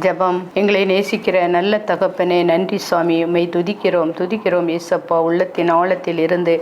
ஜெபம். எங்களை நேசிக்கிற நல்ல தகப்பனே, நன்றி சுவாமி. உம்மை துதிக்கிறோம் ஏசப்பா. உள்ளத்தின் ஆழத்தில் இருந்து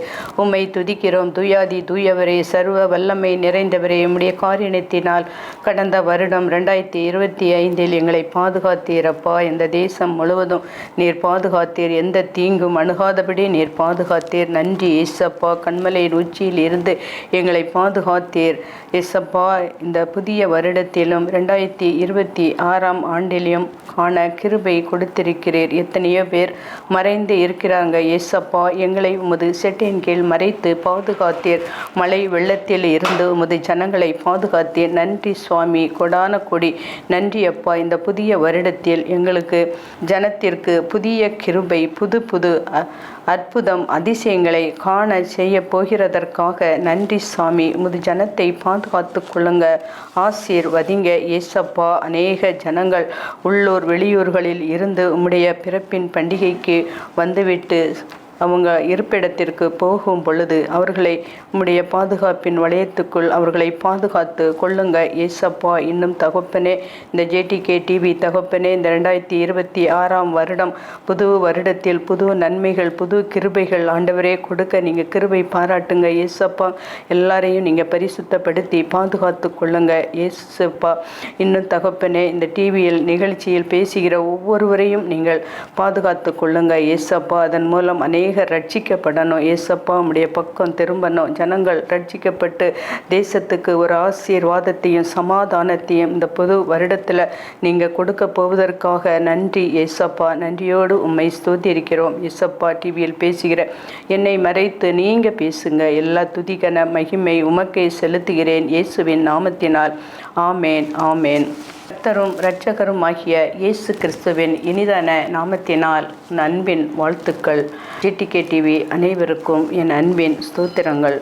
உம்மை துதிக்கிறோம். துயாதி தூயவரே, சர்வ வல்லமை நிறைந்தவரே, உம்முடைய காரியத்தினால் கடந்த வருடம் 2025 எங்களை பாதுகாத்தீரப்பா. இந்த தேசம் முழுவதும் நீர் பாதுகாத்தீர். எந்த தீங்கும் அணுகாதபடி நீர் பாதுகாத்தீர். நன்றி ஏசப்பா. கண்மலையின் உச்சியில் இருந்து எங்களை பாதுகாத்தீர் ஏசப்பா. இந்த புதிய வருடத்திலும் 2026ஆம் ஆண்டிலும் காண கிருபை கொடுத்திருக்கிறீர். எத்தனையோ பேர் மறைந்து இருக்கிறாங்க ஏசப்பா. எங்களை உமது செட்டின் கீழ் மறைத்து பாதுகாத்தீர். மழை வெள்ளத்தில் இருந்து உமது ஜனங்களை பாதுகாத்தீர். நன்றி சுவாமி. கொடான கொடி நன்றி அப்பா. இந்த புதிய வருடத்தில் எங்களுக்கு ஜனத்திற்கு புதிய கிருபை, புது அற்புதம், அதிசயங்களை காண செய்ய போகிறதற்காக நன்றி சுவாமி. உமது ஜனத்தை பாதுகாத்து கொள்ளுங்க, ஆசீர்வதிங்க ஏசப்பா. அநேக ஜனங்கள் உள்ளூர் வெளியூர்களில் இருந்து உம்முடைய பிறப்பின் பண்டிகைக்கு வந்துவிட்டு அவங்க இருப்பிடத்திற்கு போகும் பொழுது அவர்களை உம்முடைய பாதுகாப்பின் வளையத்துக்குள் அவர்களை பாதுகாத்து கொள்ளுங்க ஏசப்பா. இன்னும் தகப்பனே, இந்த JTK TV தகப்பனே, இந்த 2026ஆம் வருடம் புது வருடத்தில் புது நன்மைகள், புது கிருபைகள் ஆண்டவரே கொடுக்க நீங்கள் கிருபை பாராட்டுங்க ஏசப்பா. எல்லாரையும் நீங்கள் பரிசுத்தப்படுத்தி பாதுகாத்து கொள்ளுங்க ஏசப்பா. இன்னும் தகப்பனே, இந்த டிவியில் நிகழ்ச்சியில் பேசுகிற ஒவ்வொருவரையும் நீங்கள் பாதுகாத்து கொள்ளுங்க ஏசப்பா. அதன் மூலம் அநேக ரட்சிக்கப்படணும் ஏசப்பா. உம்முடைய பக்கம் திரும்பணும். ஜனங்கள் ரட்சிக்கப்பட்டு தேசத்துக்கு ஒரு ஆசீர்வாதத்தையும் சமாதானத்தையும் இந்த புது வருடத்தில் நீங்கள் கொடுக்க போவதற்காக நன்றி ஏசப்பா. நன்றியோடு உம்மை ஸ்தோத்திரிக்கிறோம் ஏசப்பா. டிவியில் பேசுகிற என்னை மறைத்து நீங்கள் பேசுங்க. எல்லா துதிகன மகிமை உமக்கே செலுத்துகிறேன் இயேசுவின் நாமத்தினால். ஆமேன் ஆமேன். கர்த்தரும் இரட்சகரும் ஆகிய இயேசு கிறிஸ்துவின் இனிதான நாமத்தினால் அன்பின் வாழ்த்துக்கள். JTK TV அனைவருக்கும் என் அன்பின் ஸ்தோத்திரங்கள்.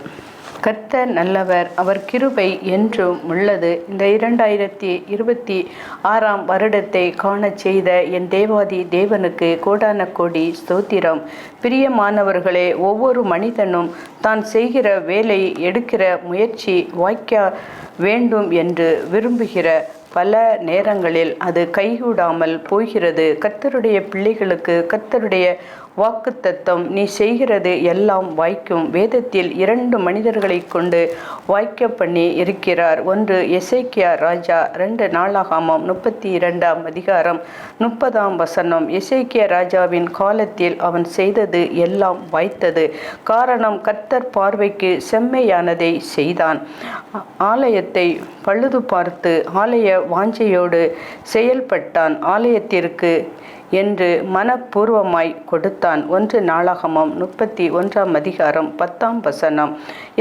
கர்த்தர் நல்லவர், அவர் கிருபை என்றும் உள்ளது. இந்த 2026ஆம் வருடத்தை காண செய்த என் தேவாதி தேவனுக்கு கோடான கோடி ஸ்தோத்திரம். பிரியமானவர்களே, ஒவ்வொரு மனிதனும் தான் செய்கிற வேலை, எடுக்கிற முயற்சி வாய்க்க வேண்டும் என்று விரும்புகிற பல நேரங்களில் அது கைகூடாமல் போகிறது. கர்த்தருடைய பிள்ளைகளுக்கு கர்த்தருடைய வாக்குத்தத்தம், நீ செய்கிறது எல்லாம் வாய்க்கும். வேதத்தில் 2 மனிதர்களை கொண்டு வாய்க்க பண்ணி இருக்கிறார். ஒன்று எசேக்கியா ராஜா, 2 நாளாகமம் 32ஆம் அதிகாரம் 30ஆம் வசனம். எசேக்கியா ராஜாவின் காலத்தில் அவன் செய்தது எல்லாம் வாய்த்தது. காரணம், கர்த்தர் பார்வைக்கு செம்மையானதை செய்தான். ஆலயத்தை பழுது பார்த்து ஆலய வாஞ்சையோடு செயல்பட்டான். ஆலயத்திற்கு என்று மனப்பூர்வமாய் கொடுத்தான். 1 நாளாகமம் 31ஆம் அதிகாரம் 10ஆம் வசனம்.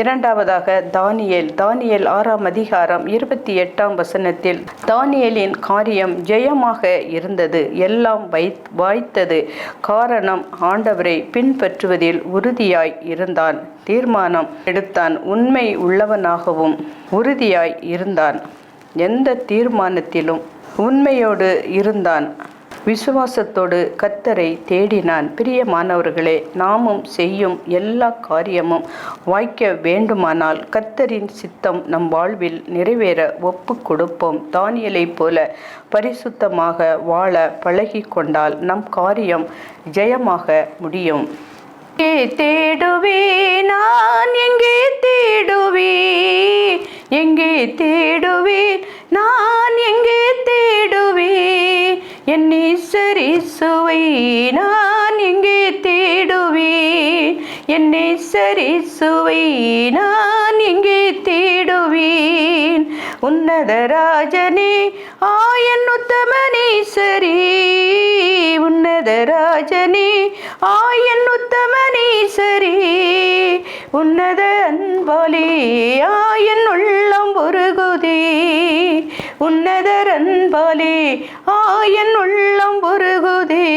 இரண்டாவதாக தானியேல் 6ஆம் அதிகாரம் 28ஆம் வசனத்தில் தானியேலின் காரியம் ஜெயமாக இருந்தது, எல்லாம் வாய்த்தது. காரணம், ஆண்டவரை பின்பற்றுவதில் உறுதியாய் இருந்தான், தீர்மானம் எடுத்தான், உண்மை உள்ளவனாகவும் உறுதியாய் இருந்தான். எந்த தீர்மானத்திலும் உண்மையோடு இருந்தான். விசுவாசத்தோடு கர்த்தரை தேடினான். பிரியமானவர்களே, நாமும் செய்யும் எல்லா காரியமும் வாய்க்க வேண்டுமானால் கர்த்தரின் சித்தம் நம் வாழ்வில் நிறைவேற ஒப்பு கொடுப்போம். தானியேலை போல பரிசுத்தமாக வாழ பழகி கொண்டால் நம் காரியம் ஜெயமாக முடியும். தேடுவேன் நான், எங்கே தேடுவேன், எங்கே தேடுவேன் நான், எங்கே தேடுவேன் என் நேசரேசுவை நான், எங்கே தேடுவேன் என் நேசரேசுவை நான், எங்கே தேடுவேன். உன்னத ராஜனே ஆயன் உத்தம நேசரே, உன்னத ராஜனே ஆயன் உத்தம நேசரே, உன்னத அன்பாலே ஆயன் உள்ளம் உருகுதே, உன்னத அன்பாலே ஆயன் உள்ளம் உருகுதே.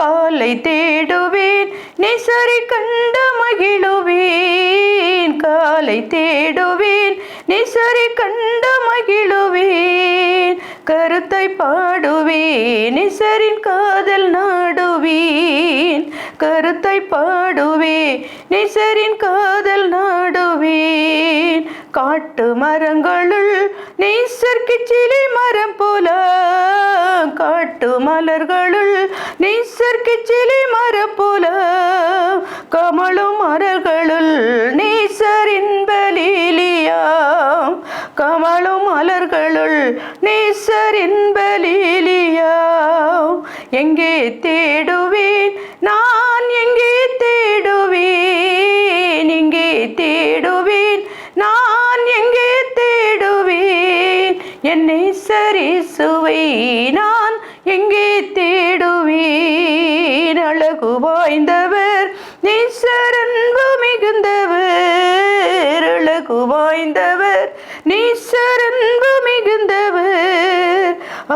காலை தேடுவேன் நேசரை கண்டு மகிழுவேன், காலை தேடுவேன் நேசரை கண்டு மகிழுவேன். கருத்தை பாடுவேன் நேசரின் காதல் நாடுவேன், கருத்தை பாடுவேன் நேசரின் காதல் நாடுவேன். காட்டு மரங்களுள் நேச நேசர் கிச்சிலி மரம் போல காட்டு மலர்களுள் நேசர் கிச்சிலி மரம் போல கமழும் மலர்களுள் நேசரின் பலீலியாம் கமழும் மலர்களுள் நேசரின் பலீலியாம் எங்கே தேடுவேன் நான் எங்கே தேடுவேன் எங்கே தேடுவேன் நான் எங்கே தேடுவேன் என்னை சரி சுவை நான் எங்கே தேடுவேன் அழகு வாய்ந்தவர் நேசர் அன்பு மிகுந்தவர் அழகு வாய்ந்தவர் நேசர் அன்பு மிகுந்தவர்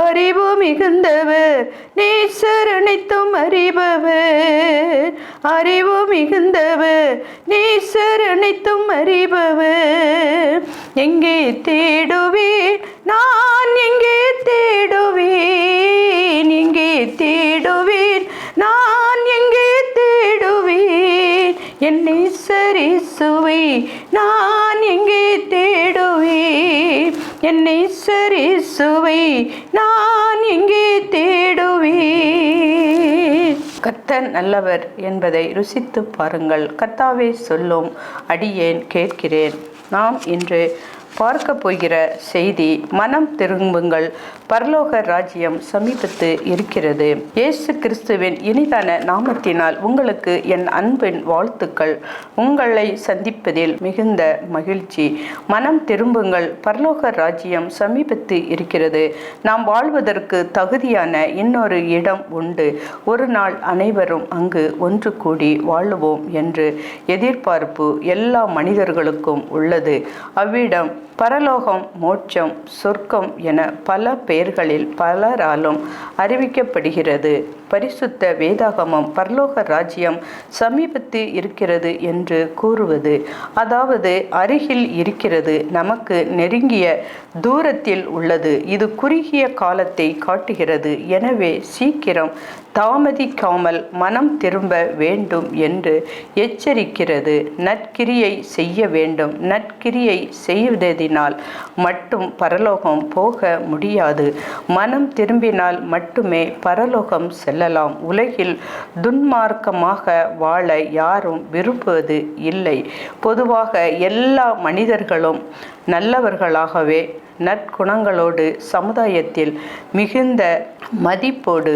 அறிவு மிகுந்தவர் நேசர் அனைத்தும் அறிபவர் அறிவு மிகுந்தவர் நேசர் அனைத்தும் அறிபவர் எங்கே தேடுவேன் நான் எங்கே தேடுவேன் எங்கே தேடுவேன் நான் எங்கே தேடுவேன் என் நேசரி சுவை நான் எங்கே தேடுவேன் என் நேசரி சுவை நான் எங்கே தேடுவேன். கர்த்தர் நல்லவர் என்பதை ருசித்து பாருங்கள். கர்த்தாவே சொல்லும் அடியேன் கேட்கிறேன். நாம் இன்று பார்க்க போகிற செய்தி மனம் திரும்புங்கள், பரலோக ராஜ்யம் சமீபத்து இருக்கிறது. இயேசு கிறிஸ்துவின் இனிதான நாமத்தினால் உங்களுக்கு என் அன்பின் வாழ்த்துக்கள். உங்களை சந்திப்பதில் மிகுந்த மகிழ்ச்சி. மனம் திரும்புங்கள், பரலோக ராஜ்யம் சமீபத்து இருக்கிறது. நாம் வாழ்வதற்கு தகுதியான இன்னொரு இடம் உண்டு. ஒரு நாள் அனைவரும் அங்கு ஒன்று கூடி வாழுவோம் என்று எதிர்பார்ப்பு எல்லா மனிதர்களுக்கும் உள்ளது. அவ்விடம் பரலோகம், மோட்சம், சொர்க்கம் என பல பெயர்களில் பலராலும் அறிவிக்கப்படுகிறது. பரிசுத்த வேதாகமம் பரலோக ராஜ்யம் சமீபத்து இருக்கிறது என்று கூறுவது, அதாவது அருகில் இருக்கிறது, நமக்கு நெருங்கிய தூரத்தில் உள்ளது. இது குறுகிய காலத்தை காட்டுகிறது. எனவே சீக்கிரம் தாமதிக்காமல் மனம் திரும்ப வேண்டும் என்று எச்சரிக்கிறது. நற்கிரியை செய்ய வேண்டும். நற்கிரியை செய்வதினால் மட்டும் பரலோகம் போக முடியாது. மனம் திரும்பினால் மட்டுமே பரலோகம் செல்லலாம். உலகில் துன்மார்க்கமாக வாழ யாரும் விரும்புவது இல்லை. பொதுவாக எல்லா மனிதர்களும் நல்லவர்களாகவே நற்குணங்களோடு சமுதாயத்தில் மிகுந்த மதிப்போடு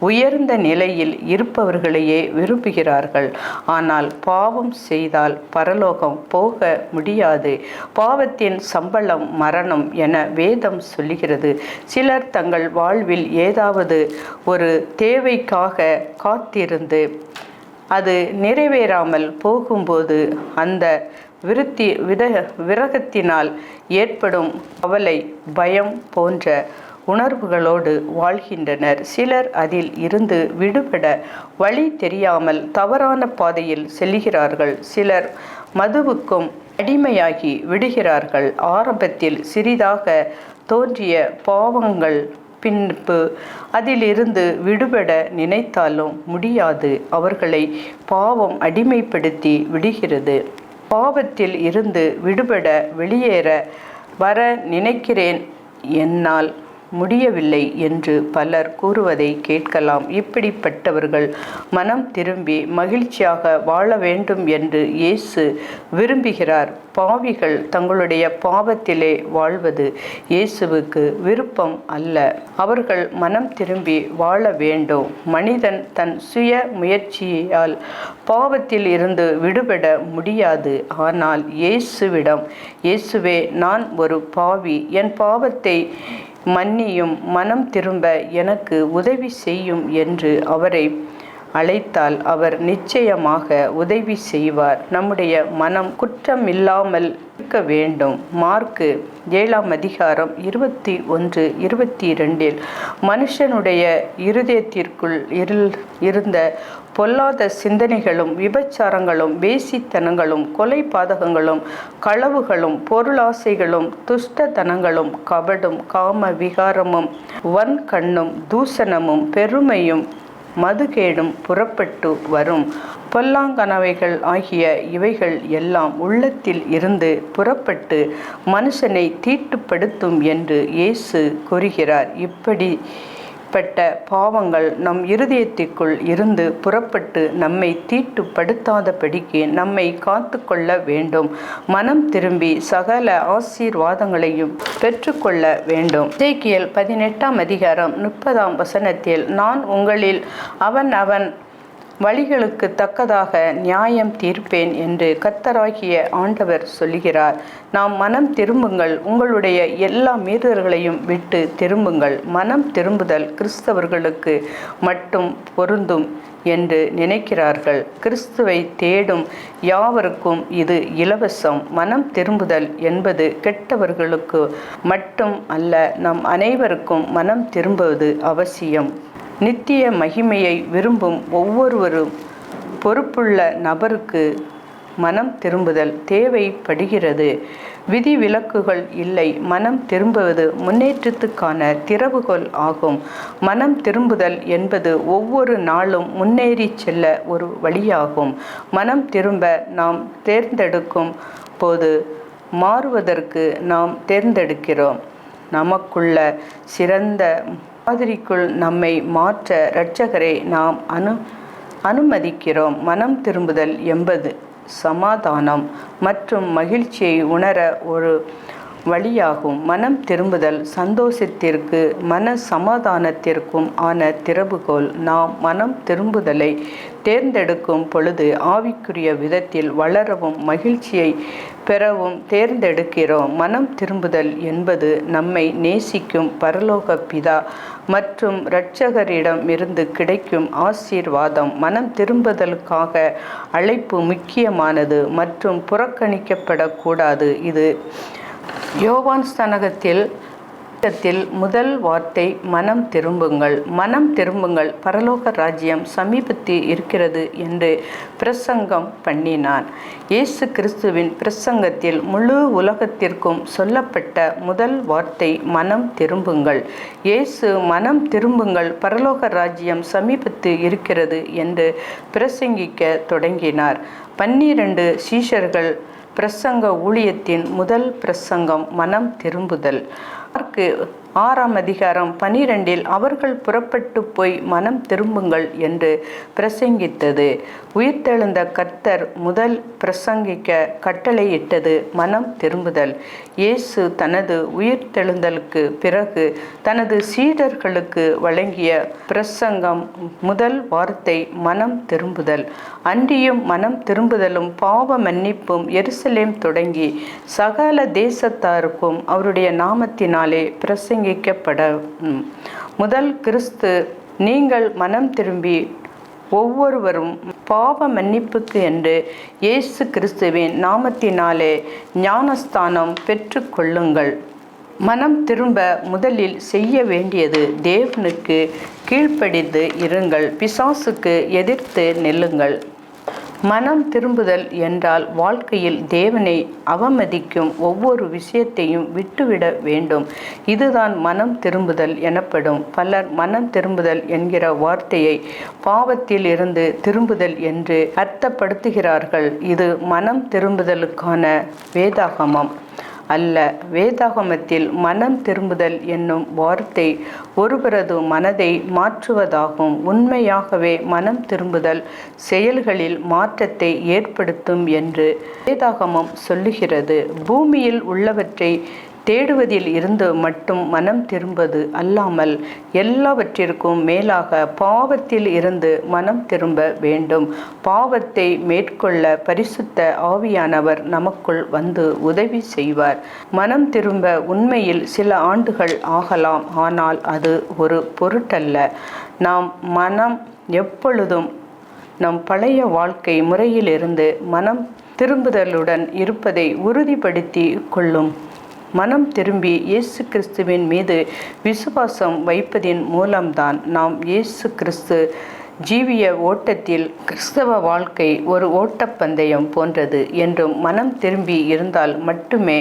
உயர்ந்த நிலையில் இருப்பவர்களையே விரும்புகிறார்கள். ஆனால் பாவம் செய்தால் பரலோகம் போக முடியாது. பாவத்தின் சம்பளம் மரணம் என வேதம் சொல்லுகிறது. சிலர் தங்கள் வாழ்வில் ஏதாவது ஒரு தேவைக்காக காத்திருந்து அது நிறைவேறாமல் போகும்போது அந்த விரகத்தினால் ஏற்படும் கவலை, பயம் போன்ற உணர்வுகளோடு வாழ்கின்றனர். சிலர் அதில் இருந்து விடுபட வழி தெரியாமல் தவறான பாதையில் செல்கிறார்கள். சிலர் மதுவுக்கும் அடிமையாகி விடுகிறார்கள். ஆரம்பத்தில் சிறிதாக தோன்றிய பாவங்கள் பின்பு அதிலிருந்து விடுபட நினைத்தாலும் முடியாது. அவர்களை பாவம் அடிமைப்படுத்தி விடுகிறது. பாவத்தில் இருந்து விடுபட வெளியேற வர நினைக்கிறேன், என்னால் முடியவில்லை என்று பலர் கூறுவதை கேட்கலாம். இப்படிப்பட்டவர்கள் மனம் திரும்பி மகிழ்ச்சியாக வாழ வேண்டும் என்று இயேசு விரும்புகிறார். பாவிகள் தங்களுடைய பாவத்திலே வாழ்வது இயேசுவுக்கு விருப்பம் அல்ல. அவர்கள் மனம் திரும்பி வாழ வேண்டும். மனிதன் தன் சுய முயற்சியால் பாவத்தில் இருந்து விடுபட முடியாது. ஆனால் இயேசுவிடம், இயேசுவே, நான் ஒரு பாவி, என் பாவத்தை மன்னியும், மனம் திரும்ப எனக்கு உதவி செய்யும் என்று அவரை அழைத்தால் அவர் நிச்சயமாக உதவி செய்வார். நம்முடைய மனம் குற்றமில்லாமல் இருக்க வேண்டும். மார்க்கு 7:21-22 மனுஷனுடைய இருதயத்திற்குள் இருந்த பொல்லாத சிந்தனைகளும், விபச்சாரங்களும், வேசித்தனங்களும், கொலை பாதகங்களும், களவுகளும், பொருளாசைகளும், துஷ்டத்தனங்களும், கபடும், காம விகாரமும், வன்கண்ணும், தூசணமும், பெருமையும், மதுகேடும் புறப்பட்டு வரும். பொல்லாங்கனவைகள் ஆகிய இவைகள் எல்லாம் உள்ளத்தில் இருந்து புறப்பட்டு மனுஷனை தீட்டுப்படுத்தும் என்று இயேசு கூறுகிறார். இப்படிப்பட்ட பாவங்கள் நம் இருதயத்திற்குள் இருந்து புறப்பட்டு நம்மை தீட்டுப்படுத்தாதபடிக்கு நம்மை காத்து கொள்ள வேண்டும். மனம் திரும்பி சகல ஆசீர்வாதங்களையும் பெற்றுக்கொள்ள வேண்டும். எசேக்கியேல் 18ஆம் அதிகாரம் 30ஆம் வசனத்தில், நான் உங்களில் அவன் வழிகளுக்கு தக்கதாக நியாயம் தீர்ப்பேன் என்று கர்த்தராகிய ஆண்டவர் சொல்கிறார். நாம் மனம் திரும்புங்கள், உங்களுடைய எல்லா மீறுதல்களையும் விட்டு திரும்புங்கள். மனம் திரும்புதல் கிறிஸ்தவர்களுக்கு மட்டும் பொருந்தும் என்று நினைக்கிறார்கள். கிறிஸ்துவை தேடும் யாவருக்கும் இது இலவசம். மனம் திரும்புதல் என்பது கெட்டவர்களுக்கு மட்டும் அல்ல, நம் அனைவருக்கும் மனம் திரும்புவது அவசியம். நித்திய மகிமையை விரும்பும் ஒவ்வொருவரும் பொறுப்புள்ள நபருக்கு மனம் திரும்புதல் தேவைப்படுகிறது. விதிவிலக்குகள் இல்லை. மனம் திரும்புவது முன்னேற்றத்துக்கான திறவுகோல் ஆகும். மனம் திரும்புதல் என்பது ஒவ்வொரு நாளும் முன்னேறி செல்ல ஒரு வழியாகும். மனம் திரும்ப நாம் தேர்ந்தெடுக்கும் போது மாறுவதற்கு நாம் தேர்ந்தெடுக்கிறோம். நமக்குள்ள சிறந்த மாதிரிக்குள் நம்மை மாற்ற இரட்சகரை நாம் அனுமதிக்கிறோம். மனம் திரும்புதல் என்பது சமாதானம் மற்றும் மகிழ்ச்சியை உணர ஒரு வழியாகும். மனம் திரும்புதல் சந்தோஷத்திற்கு மன சமாதானத்திற்கும் ஆன திறவுகோல். நாம் மனம் திரும்புதலை தேர்ந்தெடுக்கும் பொழுது ஆவிக்குரிய விதத்தில் வளரவும் மகிழ்ச்சியை பெறவும் தேர்ந்தெடுக்கிறோம். மனம் திரும்புதல் என்பது நம்மை நேசிக்கும் பரலோக பிதா மற்றும் இரட்சகரிடம் இருந்து கிடைக்கும் ஆசீர்வாதம். மனம் திரும்புதலுக்காக அழைப்பு முக்கியமானது மற்றும் புறக்கணிக்கப்படக்கூடாது. இது யோவான் ஸ்நானகத்தில் முதல் வார்த்தை மனம் திரும்புங்கள். மனம் திரும்புங்கள், பரலோக ராஜ்யம் சமீபத்தில் இருக்கிறது என்று பிரசங்கம் பண்ணினான். இயேசு கிறிஸ்துவின் பிரசங்கத்தில் முழு உலகத்திற்கும் சொல்லப்பட்ட முதல் வார்த்தை மனம் திரும்புங்கள். இயேசு மனம் திரும்புங்கள், பரலோக ராஜ்யம் சமீபத்தில் இருக்கிறது என்று பிரசங்கிக்க தொடங்கினார். 12 சீஷர்கள் பிரசங்க ஊழியத்தின் முதல் பிரசங்கம் மனம் திரும்புதல். மார்க்கு 6ஆம் அதிகாரம் 12இல் அவர்கள் புறப்பட்டு போய் மனம் திரும்புங்கள் என்று பிரசங்கித்தது. உயிர்த்தெழுந்த கர்த்தர் முதல் பிரசங்கிக்க கட்டளையிட்டது மனம் திரும்புதல். இயேசு தனது உயிர்த்தெழுந்தலுக்கு பிறகு தனது சீடர்களுக்கு வழங்கிய பிரசங்கம் முதல் வார்த்தை மனம் திரும்புதல். அன்றியும் மனம் திரும்புதலும் பாவ மன்னிப்பும் எருசலேம் தொடங்கி சகல தேசத்தாருக்கும் அவருடைய நாமத்தினாலே பிரசங்கிக்கப்படும். முதல் கிறிஸ்து நீங்கள் மனம் திரும்பி ஒவ்வொருவரும் பாவ மன்னிப்புக்கு என்று இயேசு கிறிஸ்துவின் நாமத்தினாலே ஞானஸ்தானம் பெற்று கொள்ளுங்கள். மனம் திரும்ப முதலில் செய்ய வேண்டியது தேவனுக்கு கீழ்ப்படிந்து இருங்கள், பிசாசுக்கு எதிர்த்து நில்லுங்கள். மனம் திரும்புதல் என்றால் வாழ்க்கையில் தேவனை அவமதிக்கும் ஒவ்வொரு விஷயத்தையும் விட்டுவிட வேண்டும். இதுதான் மனம் திரும்புதல் எனப்படும். பலர் மனம் திரும்புதல் என்கிற வார்த்தையை பாவத்தில் இருந்து திரும்புதல் என்று அர்த்தப்படுத்துகிறார்கள். இது மனம் திரும்புதலுக்கான வேதாகமம் அல்ல. வேதாகமத்தில் மனம் திரும்புதல் என்னும் வார்த்தை ஒருவரது மனதை மாற்றுவதாகும். உண்மையாகவே மனம் திரும்புதல் செயல்களில் மாற்றத்தை ஏற்படுத்தும் என்று வேதாகமம் சொல்லுகிறது. பூமியில் உள்ளவற்றை தேடுவதில் இருந்து மட்டும் மனம் திரும்புவது அல்லாமல் எல்லாவற்றிற்கும் மேலாக பாவத்தில் இருந்து மனம் திரும்ப வேண்டும். பாவத்தை மேற்கொள்ள பரிசுத்த ஆவியானவர் நமக்குள் வந்து உதவி செய்வார். மனம் திரும்ப உண்மையில் சில ஆண்டுகள் ஆகலாம், ஆனால் அது ஒரு பொருட்டல்ல. நாம் மனம் எப்பொழுதும் நம் பழைய வாழ்க்கை முறையிலிருந்து மனம் திரும்புதலுடன் இருப்பதை உறுதிப்படுத்தி கொள்ளும். மனம் திரும்பி இயேசு கிறிஸ்துவின் மீது விசுவாசம் வைப்பதின் மூலம்தான் நாம் இயேசு கிறிஸ்து ஜீவிய ஓட்டத்தில் கிறிஸ்தவ வாழ்க்கை ஒரு ஓட்டப்பந்தயம் போன்றது என்றும் மனம் திரும்பி இருந்தால் மட்டுமே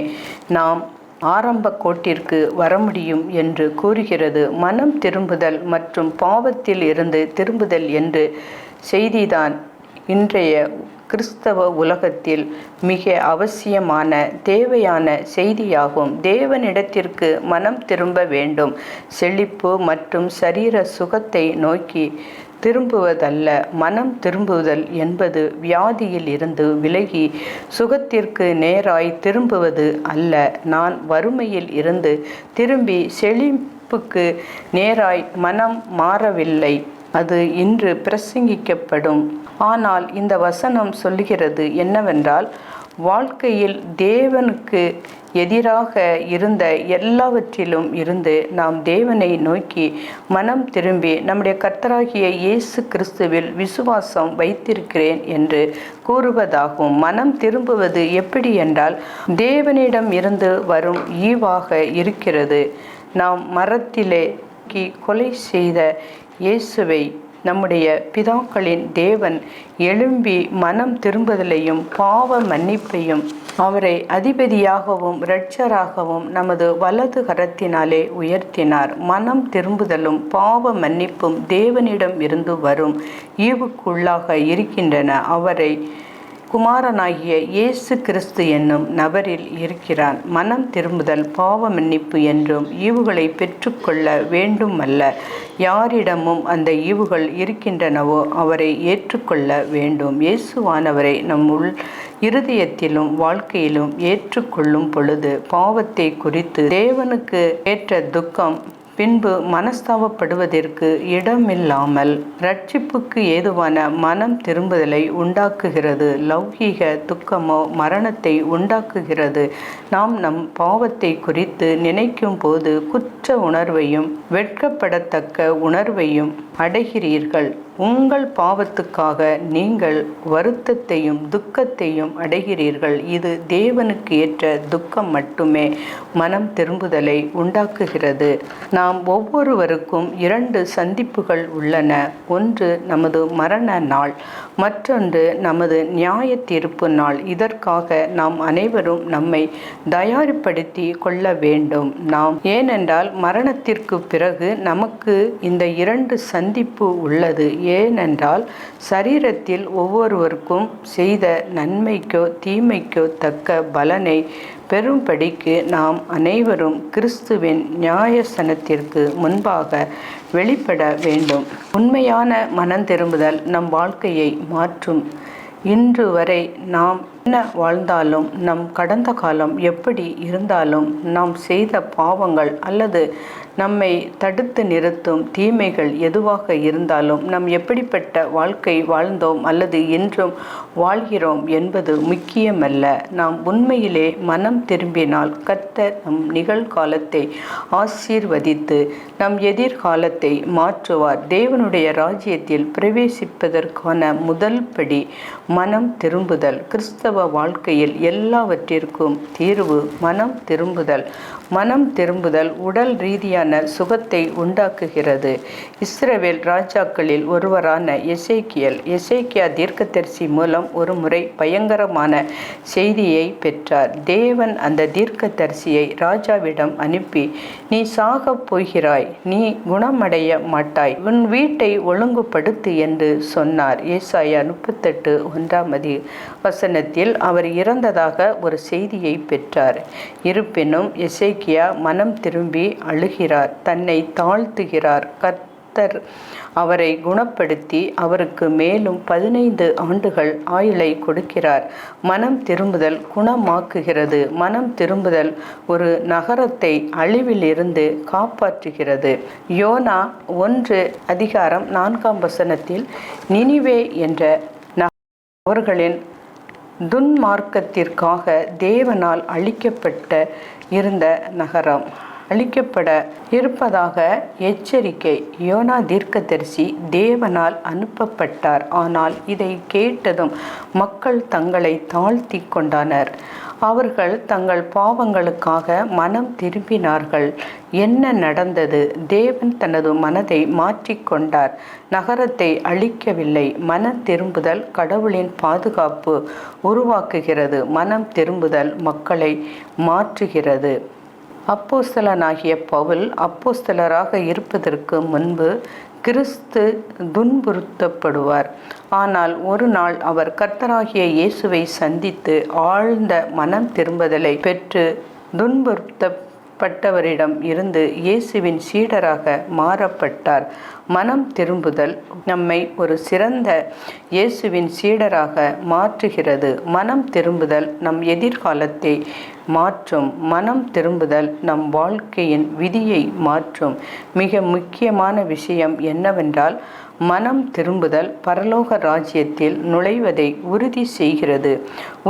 நாம் ஆரம்ப கோட்டிற்கு வர முடியும் என்று கூறுகிறது. மனம் திரும்புதல் மற்றும் பாவத்தில் இருந்து திரும்புதல் என்று செய்திதான் இன்றைய கிறிஸ்தவ உலகத்தில் மிக அவசியமான தேவையான செய்தியாகும். தேவனிடத்திற்கு மனம் திரும்ப வேண்டும். செழிப்பு மற்றும் சரீர சுகத்தை நோக்கி திரும்புவதல்ல. மனம் திரும்புதல் என்பது வியாதியில் இருந்து விலகி சுகத்திற்கு நேராய் திரும்புவது அல்ல. நான் வறுமையில் இருந்து திரும்பி செழிப்புக்கு நேராய் மனம் மாறவில்லை. அது இன்று பிரசங்கிக்கப்படும். ஆனால் இந்த வசனம் சொல்லுகிறது என்னவென்றால், வாழ்க்கையில் தேவனுக்கு எதிராக இருந்த எல்லாவற்றிலும் இருந்து நாம் தேவனை நோக்கி மனம் திரும்பி நம்முடைய கர்த்தராகிய இயேசு கிறிஸ்துவில் விசுவாசம் வைத்திருக்கிறேன் என்று கூறுவதாகும். மனம் திரும்புவது எப்படி என்றால், தேவனிடம் இருந்து வரும் ஈவாக இருக்கிறது. நாம் மரத்திலே கொலை செய்த இயேசுவை நம்முடைய பிதாக்களின் தேவன் எழும்பி மனம் திரும்புதலையும் பாவ மன்னிப்பையும் அவரை அதிபதியாகவும் இரட்சராகவும் நமது வலது கரத்தினாலே உயர்த்தினார். மனம் திரும்புதலும் பாவ மன்னிப்பும் தேவனிடம் இருந்து வரும் ஈவுக்குள்ளாக இருக்கின்றன. அவரை குமாரனாகிய இயேசு கிறிஸ்து என்னும் நபரில் இருக்கிறான். மனம் திரும்புதல் பாவ மன்னிப்பு என்றும் ஈவுகளை பெற்றுக்கொள்ள வேண்டுமல்ல. யாரிடமும் அந்த ஈவுகள் இருக்கின்றனவோ அவரை ஏற்றுக்கொள்ள வேண்டும். இயேசுவானவரை நம் இருதயத்திலும் வாழ்க்கையிலும் ஏற்றுக்கொள்ளும் பொழுது பாவத்தை குறித்து தேவனுக்கு ஏற்ற துக்கம் பின்பு மனஸ்தாபப்படுவதற்கு இடமில்லாமல் இரட்சிப்புக்கு ஏதுவான மனம் திரும்புதலை உண்டாக்குகிறது. லௌகீக துக்கமோ மரணத்தை உண்டாக்குகிறது. நாம் நம் பாவத்தை குறித்து நினைக்கும் போது குற்ற உணர்வையும் வெட்கப்படத்தக்க உணர்வையும் அடைகிறீர்கள். உங்கள் பாவத்துக்காக நீங்கள் வருத்தத்தையும் துக்கத்தையும் அடைகிறீர்கள். இது தேவனுக்கு ஏற்ற துக்கம் மட்டுமே மனம் திரும்புதலை உண்டாக்குகிறது. நாம் ஒவ்வொருவருக்கும் 2 சந்திப்புகள் உள்ளன. ஒன்று நமது மரண நாள், மற்றொன்று நமது நியாய தீர்ப்பு நாள். இதற்காக நாம் அனைவரும் நம்மை தயார்படுத்தி கொள்ள வேண்டும். ஏனென்றால் மரணத்திற்கு பிறகு நமக்கு இந்த 2 சந்திப்பு உள்ளது. ஏனென்றால் சரீரத்தில் ஒவ்வொருவருக்கும் செய்த நன்மைக்கோ தீமைக்கோ தக்க பலனை பெரும்படிக்கு நாம் அனைவரும் கிறிஸ்துவின் நியாயசனத்திற்கு முன்பாக வெளிப்பட வேண்டும். உண்மையான மனம் திரும்புதல் நம் வாழ்க்கையை மாற்றும். இன்று வரை நாம் என்ன வாழ்ந்தாலும், நம் கடந்த காலம் எப்படி இருந்தாலும், நாம் செய்த பாவங்கள் அல்லது நம்மை தடுத்து நிறுத்தும் தீமைகள் எதுவாக இருந்தாலும், நாம் எப்படிப்பட்ட வாழ்க்கை வாழ்ந்தோம் அல்லது இன்றும் வாழ்கிறோம் என்பது முக்கியமல்ல. நாம் உண்மையிலே மனம் திரும்பினால் கர்த்தர் நம் நிகழ்காலத்தை ஆசீர்வதித்து நம் எதிர்காலத்தை மாற்றுவார். தேவனுடைய ராஜ்யத்தில் பிரவேசிப்பதற்கான முதல் படி மனம் திரும்புதல். கிறிஸ்தவ வாழ்க்கையில் எல்லாவற்றிற்கும் தீர்வு மனம் திரும்புதல். மனம் திரும்புதல் உடல் ரீதியான சுகத்தை உண்டாக்குகிறது. இஸ்ரவேல் ராஜாக்களில் ஒருவரான எசேக்கியா தீர்க்கதரிசி மூலம் ஒரு முறை பயங்கரமான செய்தியை பெற்றார். தேவன் அந்த தீர்க்கதரிசியை ராஜாவிடம் அனுப்பி, நீ சாகப் போகிறாய், நீ குணமடைய மாட்டாய், உன் வீட்டை ஒழுங்குபடுத்து என்று சொன்னார். ஏசாயா 38:1 அவர் இறந்ததாக ஒரு செய்தியை பெற்றார். இருப்பினும் எசேக்கியா மனம் திரும்பி அழுகிறார், தன்னை தாழ்த்துகிறார். கர்த்தர் அவரை குணப்படுத்தி அவருக்கு மேலும் 15 ஆண்டுகள் ஆயுளை கொடுக்கிறார். மனம் திரும்புதல் குணமாக்குகிறது. மனம் திரும்புதல் ஒரு நகரத்தை அழிவிலிருந்து காப்பாற்றுகிறது. யோனா 1:4 நினிவே என்ற அவர்களின் துன்மார்க்கத்திற்காக தேவனால் அழிக்கப்பட்ட இருந்த நகரம் அழிக்கப்பட இருப்பதாக எச்சரிக்கை. யோனா தீர்க்கதரிசி தேவனால் அனுப்பப்பட்டார். ஆனால் இதை கேட்டதும் மக்கள் தங்களை தாழ்த்தி கொண்டனர். அவர்கள் தங்கள் பாவங்களுக்காக மனம் திரும்பினார்கள். என்ன நடந்தது? தேவன் தனது மனதை மாற்றிக்கொண்டார். நகரத்தை அழிக்கவில்லை. மனம் திரும்புதல் கடவுளின் பாதுகாப்பு உருவாக்குகிறது. மனம் திரும்புதல் மக்களை மாற்றுகிறது. அப்போஸ்தலனாகிய பவுல் அப்போஸ்தலராக இருப்பதற்கு முன்பு கிறிஸ்து துன்புறுத்தப்படுவார். ஆனால் ஒரு நாள் அவர் கர்த்தராகிய இயேசுவை சந்தித்து ஆழ்ந்த மனம் திரும்புதலை பெற்று துன்புறுத்தப்பட்டவரிடம் இருந்து இயேசுவின் சீடராக மாறப்பட்டார். மனம் திரும்புதல் நம்மை ஒரு சிறந்த இயேசுவின் சீடராக மாற்றுகிறது. மனம் திரும்புதல் நம் எதிர்காலத்தை மாற்றும். மனம் திரும்புதல் நம் வாழ்க்கையின் விதியை மாற்றும். மிக முக்கியமான விஷயம் என்னவென்றால், மனம் திரும்புதல் பரலோக ராஜ்யத்தில் நுழைவதை உறுதி செய்கிறது.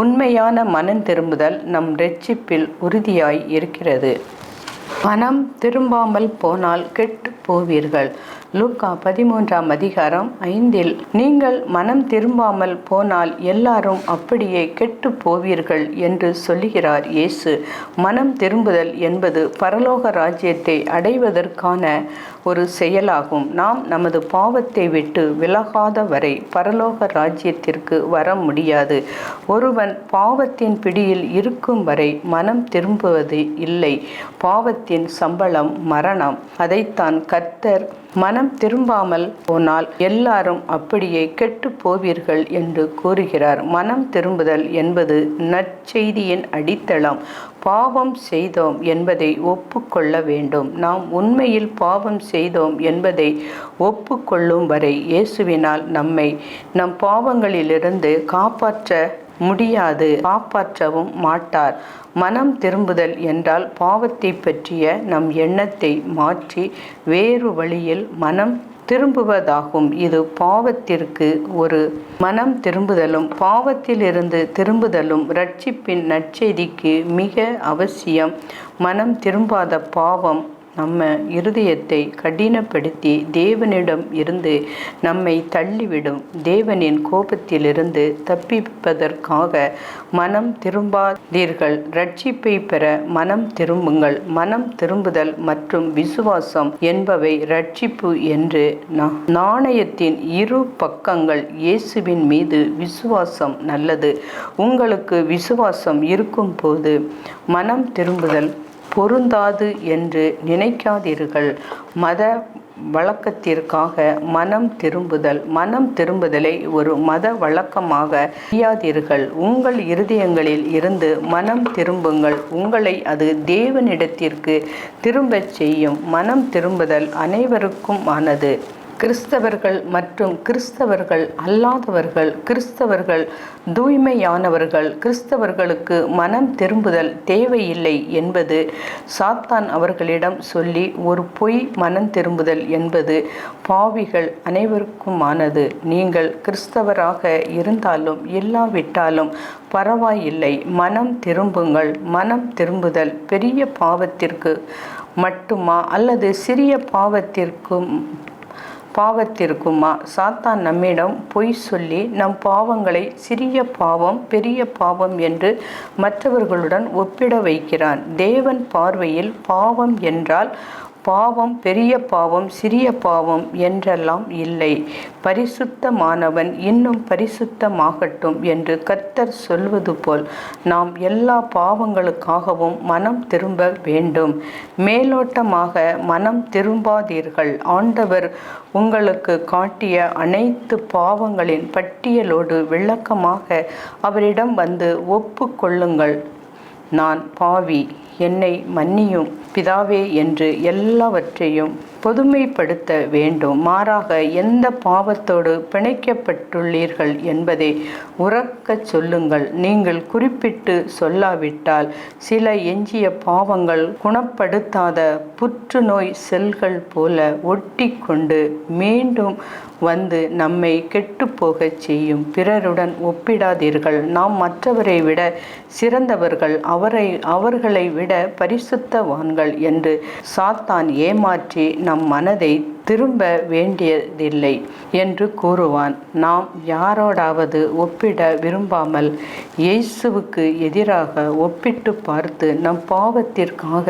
உண்மையான மனம் திரும்புதல் நம் இரட்சிப்பில் உறுதியாய் இருக்கிறது. மனம் திரும்பாமல் போனால் கெட்டு போவீர்கள். லூக்கா 13:5 நீங்கள் மனம் திரும்பாமல் போனால் எல்லாரும் அப்படியே கெட்டு போவீர்கள் என்று சொல்லுகிறார் இயேசு. மனம் திரும்புதல் என்பது பரலோக ராஜ்யத்தை அடைவதற்கான ஒரு செயலாகும். நாம் நமது பாவத்தை விட்டு விலகாத வரை பரலோக ராஜ்யத்திற்கு வர முடியாது. ஒருவன் பாவத்தின் பிடியில் இருக்கும் வரை மனம் திரும்புவது இல்லை. பாவத்தின் சம்பளம் மரணம். அதைத்தான் கர்த்தர் மனம் திரும்பாமல் போனால் எல்லாரும் அப்படியே கெட்டு போவீர்கள் என்று கூறுகிறார். மனம் திரும்புதல் என்பது நற்செய்தியின் அடித்தளம். பாவம் செய்தோம் என்பதை ஒப்புக்கொள்ள வேண்டும். நாம் உண்மையில் பாவம் செய்தோம் என்பதை ஒப்புக்கொள்ளும் வரை இயேசுவினால் நம்மை நம் பாவங்களிலிருந்து காப்பாற்ற முடியாது, காப்பாற்றவும் மாட்டார். மனம் திரும்புதல் என்றால் பாவத்தை பற்றிய நம் எண்ணத்தை மாற்றி வேறு வழியில் மனம் திரும்புவதாகும். இது பாவத்திற்கு ஒரு மனம் திரும்புதலும் பாவத்திலிருந்து திரும்புதலும் இரட்சிப்பின் நற்செய்திக்கு மிக அவசியம். மனம் திரும்பாத பாவம் நம்ம இருதயத்தை கடினப்படுத்தி தேவனிடம் இருந்து நம்மை தள்ளிவிடும். தேவனின் கோபத்திலிருந்து தப்பிப்பதற்காக மனம் திரும்பாதீர்கள். இரட்சிப்பை பெற மனம் திரும்புங்கள். மனம் திரும்புதல் மற்றும் விசுவாசம் என்பவை இரட்சிப்பு என்று நாணயத்தின் இரு பக்கங்கள். இயேசுவின் மீது விசுவாசம் நல்லது. உங்களுக்கு விசுவாசம் இருக்கும் போது மனம் திரும்புதல் பொருந்தாது என்று நினைக்காதீர்கள். மத வழக்கத்திற்காக மனம் திரும்புதலை ஒரு மத வழக்கமாக செய்யாதீர்கள். உங்கள் இருதயங்களில் இருந்து மனம் திரும்புங்கள். உங்களை அது தேவனிடத்திற்கு திரும்பச் செய்யும். மனம் திரும்புதல் அனைவருக்கும் ஆனது. கிறிஸ்தவர்கள் மற்றும் கிறிஸ்தவர்கள் அல்லாதவர்கள், கிறிஸ்தவர்கள் தூய்மையானவர்கள், கிறிஸ்தவர்களுக்கு மனம் திரும்புதல் தேவையில்லை என்பது சாத்தான் அவர்களிடம் சொல்லி ஒரு பொய். மனம் திரும்புதல் என்பது பாவிகள் அனைவருக்குமானது. நீங்கள் கிறிஸ்தவராக இருந்தாலும் இல்லாவிட்டாலும் பரவாயில்லை, மனம் திரும்புங்கள். மனம் திரும்புதல் பெரிய பாவத்திற்கு மட்டுமா அல்லது சிறிய பாவத்திற்குமா? சாத்தான் நம்மிடம் பொய் சொல்லி நம் பாவங்களை சிறிய பாவம் பெரிய பாவம் என்று மற்றவர்களுடன் ஒப்பிட வைக்கிறான். தேவன் பார்வையில் பாவம் என்றால் பாவம் பெரிய பாவம் சிறிய பாவம் என்றெல்லாம் இல்லை. பரிசுத்தமானவன் இன்னும் பரிசுத்தமாகட்டும் என்று கர்த்தர் சொல்வது போல் நாம் எல்லா பாவங்களுக்காகவும் மனம் திரும்ப வேண்டும். மேலோட்டமாக மனம் திரும்பாதீர்கள். ஆண்டவர் உங்களுக்கு காட்டிய அனைத்து பாவங்களின் பட்டியலோடு விளக்கமாக அவரிடம் வந்து ஒப்புக்கொள்ளுங்கள். நான் பாவி, என்னை மன்னியும் பிதாவே என்று எல்லாவற்றையும் பொதுமைப்படுத்த வேண்டும். மாறாக எந்த பாவத்தோடு பிணைக்கப்பட்டுள்ளீர்கள் என்பதை உரக்கச் சொல்லுங்கள். நீங்கள் குறிப்பிட்டு சொல்லாவிட்டால் சில எஞ்சிய பாவங்கள் குணப்படுத்தாத புற்றுநோய் செல்கள் போல ஒட்டி கொண்டு மீண்டும் வந்து நம்மை கெட்டுப்போகச் செய்யும். பிறருடன் ஒப்பிடாதீர்கள். நாம் மற்றவரை விட சிறந்தவர்கள், அவர்களை விட பரிசுத்தவான்கள் என்று சாத்தான் ஏமாற்றி நம் மனதை திரும்ப வேண்டியதில்லை என்று கூறுவான். நாம் யாரோடாவது ஒப்பிட விரும்பாமல் இயேசுவுக்கு எதிராக ஒப்பிட்டு பார்த்து நம் பாவத்திற்காக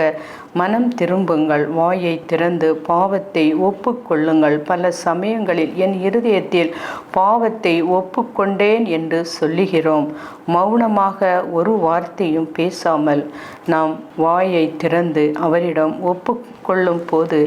மனம் திரும்புங்கள். வாயை திறந்து பாவத்தை ஒப்புக்கொள்ளுங்கள். பல சமயங்களில் என் இருதயத்தில் பாவத்தை ஒப்புக்கொண்டேன் என்று சொல்லுகிறோம். மௌனமாக ஒரு வார்த்தையும் பேசாமல் நாம் வாயை திறந்து அவரிடம் ஒப்புக்கொள்ளும் போது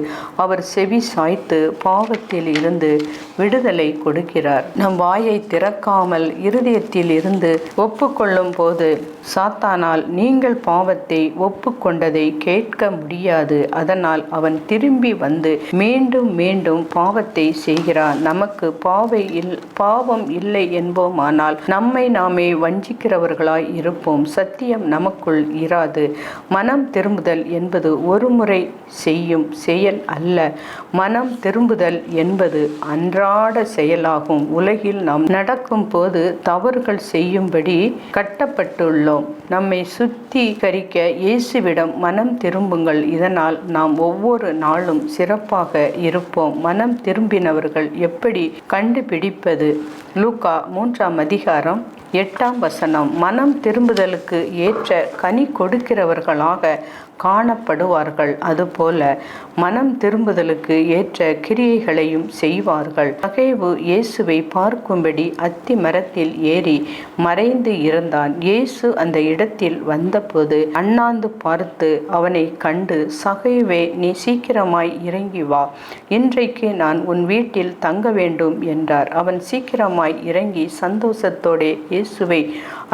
அவர் செவி சாய்த்து பாவத்தில் இருந்து விடுதலை கொடுக்கிறார். நம் வாயை திறக்காமல் இருதயத்தில் இருந்து ஒப்புக்கொள்ளும் போது சாத்தானால் நீங்கள் பாவத்தை ஒப்புக்கொண்டதை கேட்க முடியாது. அதனால் அவன் திரும்பி வந்து மீண்டும் மீண்டும் பாவத்தை செய்கிறான். நமக்கு பாவம் இல்லை என்போமானால் நம்மை நாமே வஞ்சிக்கிறவர்களாய் இருப்போம். சத்தியம் நமக்குள் இராது. மனம் திரும்புதல் என்பது ஒரு முறை செய்யும் செயல் அல்ல. மனம் திரும்புதல் என்பது அன்றாட செயலாகும். உலகில் நாம் நடக்கும் போது தவறுகள் செய்யும்படி கட்டப்பட்டுள்ளோம். நம்மை சுத்திகரிக்க இயேசுவிடம் மனம் திரும்புங்கள். இதனால் நாம் ஒவ்வொரு நாளும் சிறப்பாக இருப்போம். மனம் திரும்பினவர்கள் எப்படி கண்டுபிடிப்பது? லூக்கா 3:8 மனம் திரும்புதலுக்கு ஏற்ற கனி கொடுக்கிறவர்களாக காணப்படுவார்கள். அதுபோல மனம் திரும்புதலுக்கு ஏற்ற கிரியைகளையும் செய்வார்கள். சகேவு இயேசுவை பார்க்கும்படி அத்தி மரத்தில் ஏறி மறைந்து இருந்தான். இயேசு அந்த இடத்தில் வந்தபோது அண்ணாந்து பார்த்து அவனை கண்டு, சகேவே, நீ சீக்கிரமாய் இறங்கி வா, இன்றைக்கு நான் உன் வீட்டில் தங்க வேண்டும் என்றார். அவன் சீக்கிரமாய் இறங்கி சந்தோஷத்தோடே இயேசுவை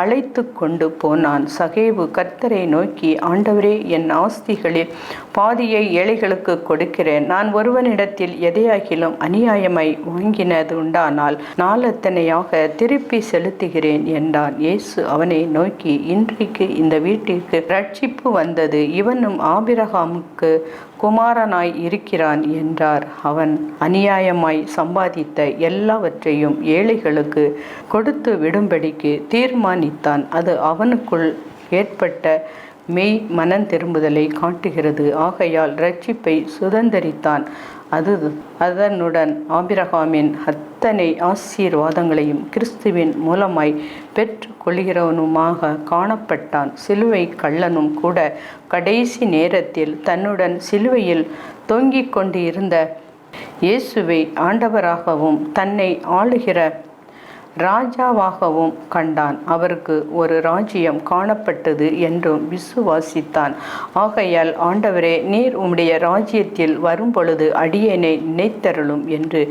அழைத்து கொண்டு போனான். சகேவு கர்த்தரை நோக்கி, ஆண்டவரே, என் ஆஸ்திகளில் பாதியை ஏழைகளுக்கு கொடுக்கிறேன். நான் ஒருவனிடத்தில் எதையாகிலும் அநியாயமாய் வாங்கினது உண்டானால் நாளத்தனையாக திருப்பி செலுத்துகிறேன் என்றான். இயேசு அவனை நோக்கி, இன்றைக்கு இந்த வீட்டிற்கு ரட்சிப்பு வந்தது. இவனும் ஆபிரகாமுக்கு குமாரனாய் இருக்கிறான் என்றார். அவன் அநியாயமாய் சம்பாதித்த எல்லாவற்றையும் ஏழைகளுக்கு கொடுத்து விடும்படிக்கு தீர்மானித்தான். அது அவனுக்குள் ஏற்பட்ட மெய் மனம் திரும்புதலை காட்டுகிறது. ஆகையால் இரட்சிப்பை சுதந்தரித்தான். அதனுடன் ஆபிரகாமின் அத்தனை ஆசீர்வாதங்களையும் கிறிஸ்துவின் மூலமாய் பெற்று கொள்கிறவனுமாக காணப்பட்டான். சிலுவை கள்ளனும் கூட கடைசி நேரத்தில் தன்னுடன் சிலுவையில் தொங்கிக் கொண்டு இருந்த இயேசுவை ஆண்டவராகவும் தன்னை ஆளுகிற ராஜாவாகவும் கண்டான். அவருக்கு ஒரு ராஜ்யம் காணப்பட்டது என்றும் விசுவாசித்தான். ஆகையால், ஆண்டவரே, நீர் உம்முடைய ராஜ்யத்தில் வரும்பொழுது அடியேனை நினைத்தருளும் என்று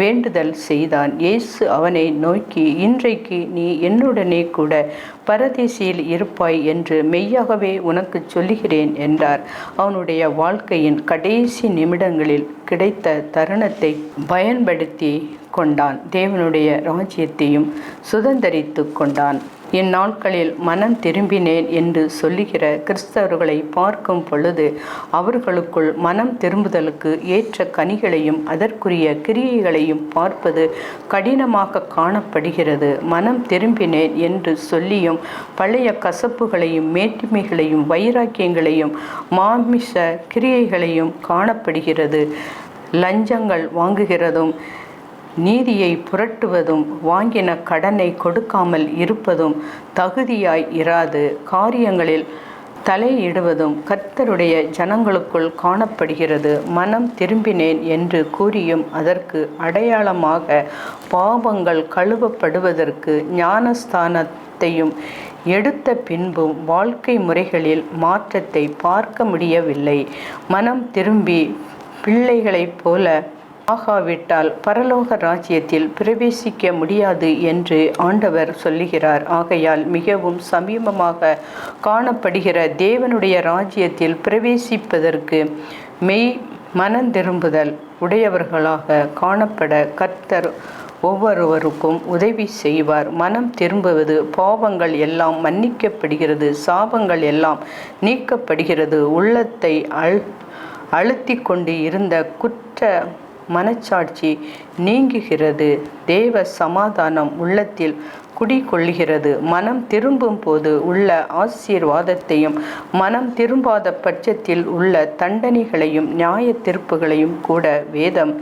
வேண்டுதல் செய்தான். இயேசு அவனை நோக்கி, இன்றைக்கு நீ என்னுடனே கூட பரதீசில் இருப்பாய் என்று மெய்யாகவே உனக்கு சொல்லுகிறேன் என்றார். அவனுடைய வாழ்க்கையின் கடைசி நிமிடங்களில் கிடைத்த தருணத்தை பயன்படுத்தி கொண்டான். தேவனுடைய ராஜ்யத்தையும் சுதந்தரித்து கொண்டான். இந்நாட்களில் மனம் திரும்பினேன் என்று சொல்லுகிற கிறிஸ்தவர்களை பார்க்கும் பொழுது அவர்களுக்குள் மனம் திரும்புதலுக்கு ஏற்ற கனிகளையும் அதற்குரிய கிரியைகளையும் பார்ப்பது கடினமாக காணப்படுகிறது. மனம் திரும்பினேன் என்று சொல்லியும் பழைய கசப்புகளையும் மேட்டிமைகளையும் வைராக்கியங்களையும் மாமிச கிரியைகளையும் காணப்படுகிறது. லஞ்சங்கள் வாங்குகிறதும் நீதியை புரட்டுவதும் வாங்கின கடனை கொடுக்காமல் இருப்பதும் தகுதியாய் இராது காரியங்களில் தலையிடுவதும் கர்த்தருடைய ஜனங்களுக்குள் காணப்படுகிறது. மனம் திரும்பினேன் என்று கூறியும் அதற்கு அடையாளமாக பாவங்கள் கழுவப்படுவதற்கு ஞானஸ்தானத்தையும் எடுத்த பின்பும் வாழ்க்கை முறைகளில் மாற்றத்தை பார்க்க முடியவில்லை. மனம் திரும்பி பிள்ளைகளைப் போல ஆகாவிட்டால் பரலோக ராஜ்யத்தில் பிரவேசிக்க முடியாது என்று ஆண்டவர் சொல்லுகிறார். ஆகையால் மிகவும் சமீபமாக காணப்படுகிற தேவனுடைய ராஜ்யத்தில் பிரவேசிப்பதற்கு மெய் மனந்திரும்புதல் உடையவர்களாக காணப்பட கர்த்தர் ஒவ்வொருவருக்கும் உதவி செய்வார். மனம் திரும்புவது பாவங்கள் எல்லாம் மன்னிக்கப்படுகிறது, சாபங்கள் எல்லாம் நீக்கப்படுகிறது, உள்ளத்தை அழுத்தி கொண்டு இருந்த குற்ற மனச்சாட்சி நீங்குகிறது, தேவ சமாதானம் உள்ளத்தில் குடிகொள்கிறது. மனம் திரும்பும் போது உள்ள ஆசீர்வாதத்தையும் மனம் திரும்பாத பட்சத்தில் உள்ள தண்டனைகளையும் நியாய தீர்ப்புகளையும் கூட வேதம்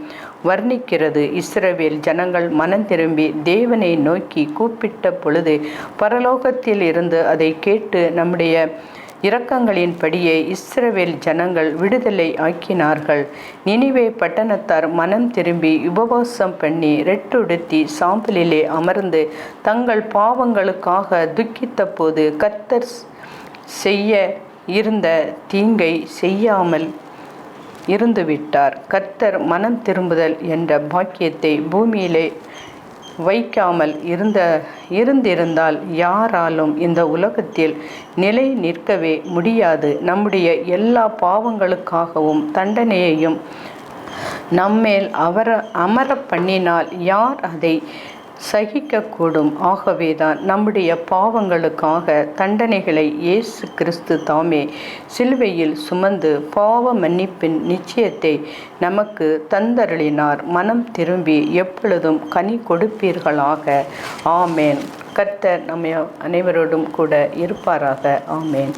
வர்ணிக்கிறது. இஸ்ரவேல் ஜனங்கள் மனம் திரும்பி தேவனை நோக்கி கூப்பிட்ட பொழுது பரலோகத்தில் இருந்து அதை கேட்டு நம்முடைய இரக்கங்களின்படியே இஸ்ரவேல் ஜனங்கள் விடுதலை ஆக்கினார்கள். நினிவே பட்டணத்தார் மனம் திரும்பி உபவாசம் பண்ணி ரெட்டுடுத்தி சாம்பலிலே அமர்ந்து தங்கள் பாவங்களுக்காக துக்கித்த போது கர்த்தர் செய்ய இருந்த தீங்கை செய்யாமல் இருந்துவிட்டார். கர்த்தர் மனம் திரும்புதல் என்ற பாக்கியத்தை பூமியிலே வைக்காமல் இருந்திருந்தால் யாராலும் இந்த உலகத்தில் நிலை நிற்கவே முடியாது. நம்முடைய எல்லா பாவங்களுக்காகவும் தண்டனையையும் நம்மேல் அமர பண்ணினால் யார் அதை சகிக்கக்கூடும்? ஆகவேதான் நம்முடைய பாவங்களுக்காக தண்டனைகளை இயேசு கிறிஸ்து தாமே சிலுவையில் சுமந்து பாவ மன்னிப்பின் நிச்சயத்தை நமக்கு தந்தருளினார். மனம் திரும்பி எப்பொழுதும் கனி கொடுப்பீர்களாக. ஆமேன். கர்த்தர் நம்ம அனைவரோடும் கூட இருப்பாராக. ஆமேன்.